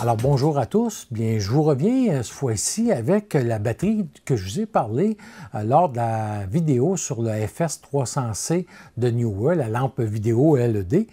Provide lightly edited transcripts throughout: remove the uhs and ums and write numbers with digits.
Alors bonjour à tous, bien je vous reviens cette fois-ci avec la batterie que je vous ai parlé lors de la vidéo sur le FS300C de Neewer, la lampe vidéo LED,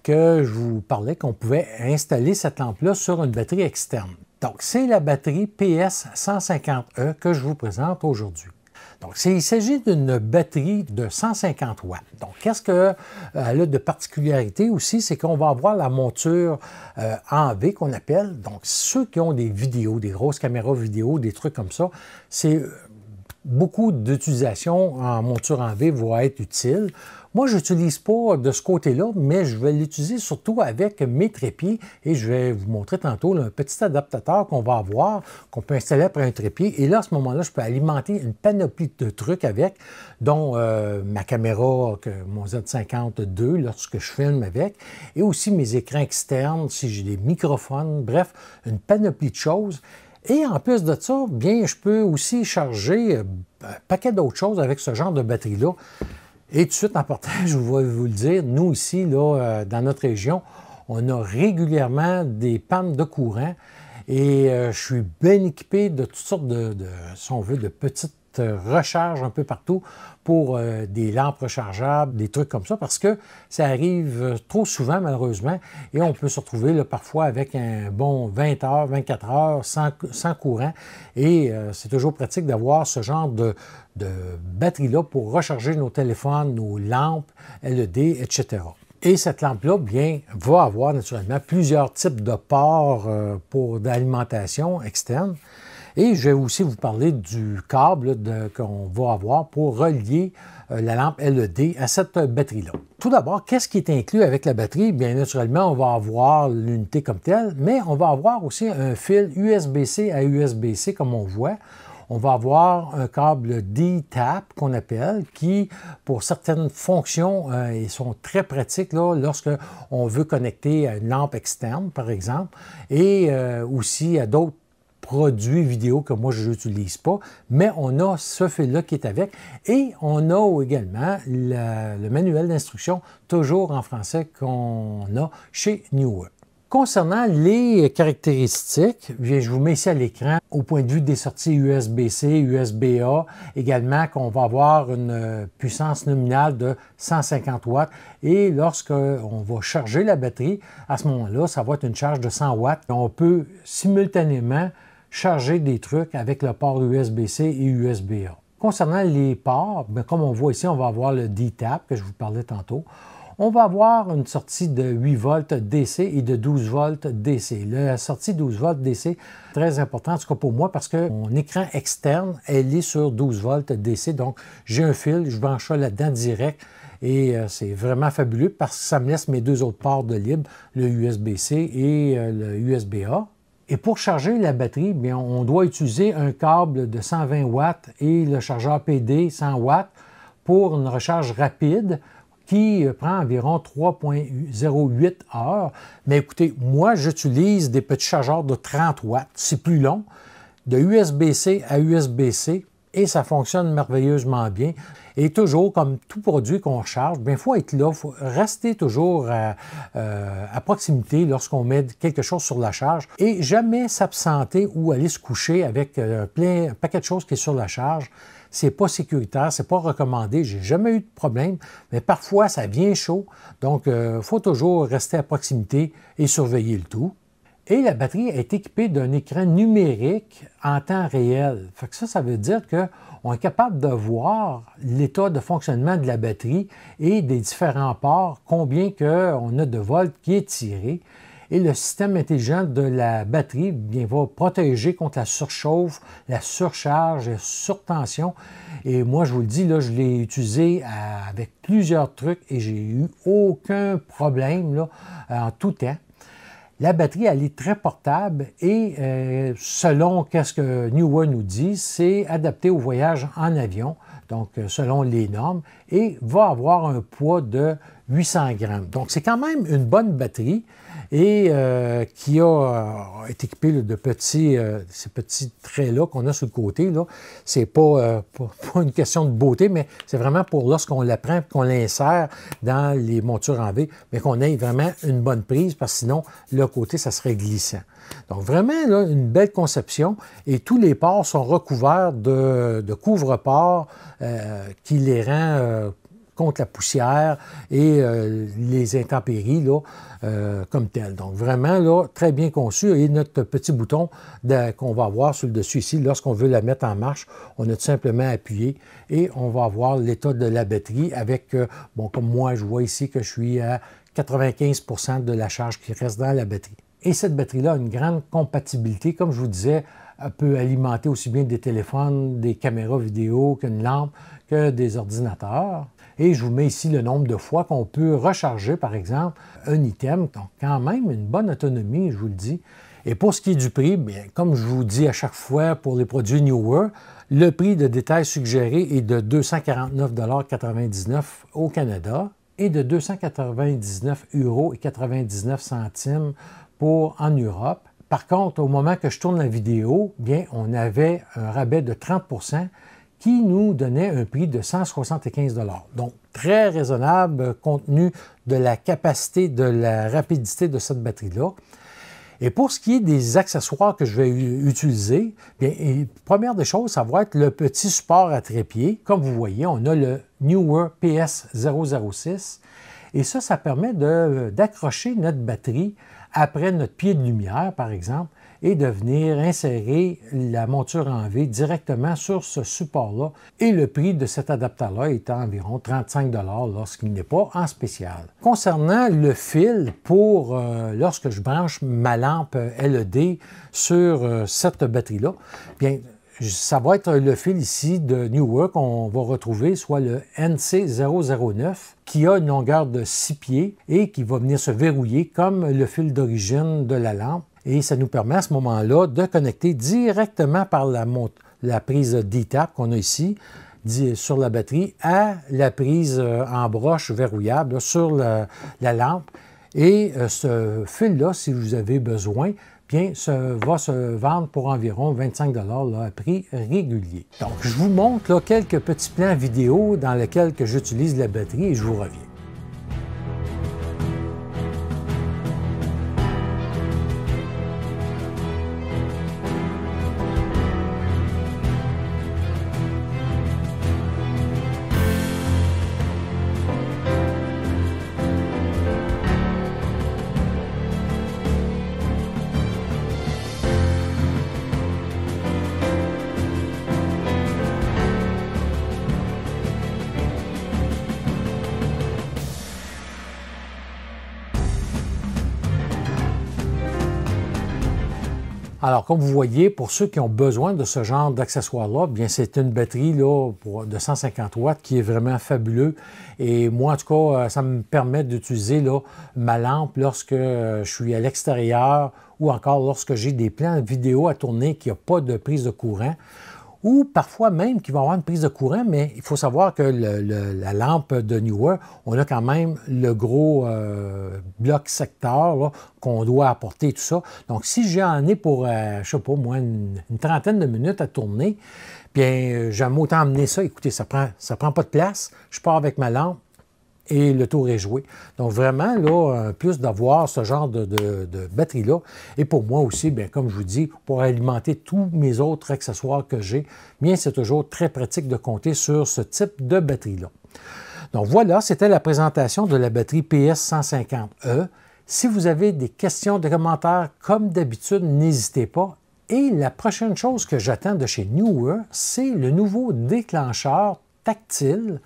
que je vous parlais qu'on pouvait installer cette lampe-là sur une batterie externe. Donc c'est la batterie PS150E que je vous présente aujourd'hui. Donc, il s'agit d'une batterie de 150 watts. Donc, qu'est-ce qu'elle a de particularité aussi? C'est qu'on va avoir la monture en V qu'on appelle. Donc, ceux qui ont des vidéos, des grosses caméras vidéo, des trucs comme ça, c'est beaucoup d'utilisation en monture en V va être utile. Moi, je n'utilise pas de ce côté-là, mais je vais l'utiliser surtout avec mes trépieds et je vais vous montrer tantôt là, un petit adaptateur qu'on va avoir, qu'on peut installer après un trépied. Et là, à ce moment-là, je peux alimenter une panoplie de trucs avec, dont ma caméra, mon Z50 II, lorsque je filme avec, et aussi mes écrans externes, si j'ai des microphones, bref, une panoplie de choses. Et en plus de ça, bien, je peux aussi charger un paquet d'autres choses avec ce genre de batterie-là. Et tout de suite, en partant, je vais vous le dire, nous ici, là, dans notre région, on a régulièrement des pannes de courant et je suis bien équipé de toutes sortes si on veut, de petites recharges un peu partout pour des lampes rechargeables, des trucs comme ça, parce que ça arrive trop souvent, malheureusement, et on peut se retrouver là, parfois avec un bon 20 heures, 24 heures sans courant, et c'est toujours pratique d'avoir ce genre de batterie-là pour recharger nos téléphones, nos lampes, LED, etc. Et cette lampe-là, bien, va avoir naturellement plusieurs types de ports pour l'alimentation externe. Et je vais aussi vous parler du câble qu'on va avoir pour relier la lampe LED à cette batterie-là. Tout d'abord, qu'est-ce qui est inclus avec la batterie? Bien, naturellement, on va avoir l'unité comme telle, mais on va avoir aussi un fil USB-C à USB-C, comme on voit. On va avoir un câble D-Tap qu'on appelle, qui, pour certaines fonctions, ils sont très pratiques là, lorsque on veut connecter à une lampe externe, par exemple, et aussi à d'autres produits vidéo que moi je n'utilise pas, mais on a ce fil-là qui est avec et on a également le manuel d'instruction, toujours en français, qu'on a chez Neewer. Concernant les caractéristiques, je vous mets ici à l'écran au point de vue des sorties USB-C, USB-A, également qu'on va avoir une puissance nominale de 150 watts et lorsqu'on va charger la batterie, à ce moment-là, ça va être une charge de 100 watts. On peut simultanément charger des trucs avec le port USB-C et USB-A. Concernant les ports, bien, comme on voit ici, on va avoir le D-Tap que je vous parlais tantôt. On va avoir une sortie de 8 volts DC et de 12 volts DC. La sortie 12 volts DC est très importante, en tout cas pour moi, parce que mon écran externe, elle est sur 12 volts DC. Donc, j'ai un fil, je branche ça là-dedans direct et c'est vraiment fabuleux parce que ça me laisse mes deux autres ports de libre, le USB-C et le USB-A. Et pour charger la batterie, bien, on doit utiliser un câble de 120 watts et le chargeur PD 100 watts pour une recharge rapide qui prend environ 3,08 heures. Mais écoutez, moi, j'utilise des petits chargeurs de 30 watts. C'est plus long, de USB-C à USB-C, et ça fonctionne merveilleusement bien. Et toujours, comme tout produit qu'on recharge, il faut être là, il faut rester toujours à proximité lorsqu'on met quelque chose sur la charge et jamais s'absenter ou aller se coucher avec un paquet de choses qui est sur la charge. C'est pas sécuritaire, c'est pas recommandé, j'ai jamais eu de problème, mais parfois ça vient chaud, donc il faut toujours rester à proximité et surveiller le tout. Et la batterie est équipée d'un écran numérique en temps réel. Fait que ça veut dire qu'on est capable de voir l'état de fonctionnement de la batterie et des différents ports, combien on a de volts qui est tiré. Et le système intelligent de la batterie bien, va protéger contre la surchauffe, la surcharge, la surtension. Et moi, je vous le dis, là, je l'ai utilisé avec plusieurs trucs et j'ai eu aucun problème là, en tout temps. La batterie, elle est très portable et selon ce que Neewer nous dit, c'est adapté au voyage en avion. donc selon les normes, et va avoir un poids de 800 grammes. Donc c'est quand même une bonne batterie et qui est équipée de ces petits traits-là qu'on a sur le côté. Ce n'est pas une question de beauté, mais c'est vraiment pour lorsqu'on la prend et qu'on l'insère dans les montures en V, mais qu'on ait vraiment une bonne prise, parce que sinon, le côté, ça serait glissant. Donc vraiment, là, une belle conception, et tous les ports sont recouverts de couvre-ports qui les rend contre la poussière et les intempéries là, comme telles. Donc vraiment, là, très bien conçu. Et notre petit bouton qu'on va avoir sur le dessus ici, lorsqu'on veut la mettre en marche, on a tout simplement appuyé et on va avoir l'état de la batterie avec, bon, comme moi, je vois ici que je suis à 95 % de la charge qui reste dans la batterie. Et cette batterie-là a une grande compatibilité. Comme je vous disais, elle peut alimenter aussi bien des téléphones, des caméras vidéo qu'une lampe, que des ordinateurs. Et je vous mets ici le nombre de fois qu'on peut recharger, par exemple, un item. Donc, quand même, une bonne autonomie, je vous le dis. Et pour ce qui est du prix, bien, comme je vous dis à chaque fois pour les produits Neewer, le prix de détail suggéré est de 249,99 $ au Canada et de 299,99 € en Europe. Par contre, au moment que je tourne la vidéo, bien, on avait un rabais de 30 % qui nous donnait un prix de 175 $. Donc, très raisonnable compte tenu de la capacité, de la rapidité de cette batterie-là. Et pour ce qui est des accessoires que je vais utiliser, bien, première des choses, ça va être le petit support à trépied. Comme vous voyez, on a le Neewer PS006. Et ça permet d'accrocher notre batterie après notre pied de lumière, par exemple, et de venir insérer la monture en V directement sur ce support-là. Et le prix de cet adaptateur-là est à environ 35 $ lorsqu'il n'est pas en spécial. Concernant le fil pour lorsque je branche ma lampe LED sur cette batterie-là, bien, ça va être le fil ici de Neewer qu'on va retrouver, soit le NC009, qui a une longueur de 6 pieds et qui va venir se verrouiller comme le fil d'origine de la lampe. Et ça nous permet à ce moment-là de connecter directement par la prise D-Tap qu'on a ici sur la batterie à la prise en broche verrouillable sur la lampe. Et ce fil-là, si vous avez besoin, bien, va se vendre pour environ 25 $ à prix régulier. Donc, je vous montre là, quelques petits plans vidéo dans lesquels j'utilise la batterie et je vous reviens. Alors, comme vous voyez, pour ceux qui ont besoin de ce genre d'accessoire-là, bien, c'est une batterie là, de 150 watts qui est vraiment fabuleux. Et moi, en tout cas, ça me permet d'utiliser ma lampe lorsque je suis à l'extérieur ou encore lorsque j'ai des plans vidéo à tourner qui n'ont pas de prise de courant. Ou parfois même qu'il va y avoir une prise de courant, mais il faut savoir que la lampe de Neewer, on a quand même le gros bloc secteur qu'on doit apporter et tout ça. Donc, si j'en ai pour, je ne sais pas, moi, une trentaine de minutes à tourner, bien, j'aime autant emmener ça. Écoutez, ça prend pas de place. Je pars avec ma lampe et le tour est joué. Donc, vraiment, là, plus d'avoir ce genre de batterie-là. Et pour moi aussi, bien, comme je vous dis, pour alimenter tous mes autres accessoires que j'ai, bien, c'est toujours très pratique de compter sur ce type de batterie-là. Donc, voilà, c'était la présentation de la batterie PS150E. Si vous avez des questions, des commentaires, comme d'habitude, n'hésitez pas. Et la prochaine chose que j'attends de chez Neewer, c'est le nouveau déclencheur tactile,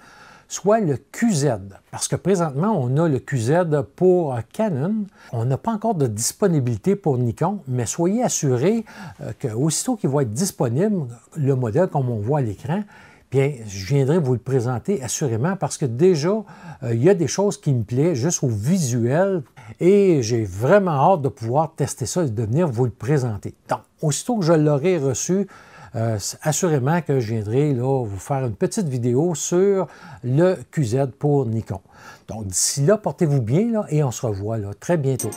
soit le QZ. Parce que présentement, on a le QZ pour Canon. On n'a pas encore de disponibilité pour Nikon, mais soyez assurés qu'aussitôt qu'il va être disponible, le modèle comme on voit à l'écran, bien, je viendrai vous le présenter assurément parce que déjà, il y a des choses qui me plaisent juste au visuel et j'ai vraiment hâte de pouvoir tester ça et de venir vous le présenter. Donc, aussitôt que je l'aurai reçu, assurément que je viendrai là, vous faire une petite vidéo sur le QZ pour Nikon. Donc, d'ici là, portez-vous bien là, et on se revoit là, très bientôt.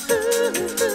Ooh.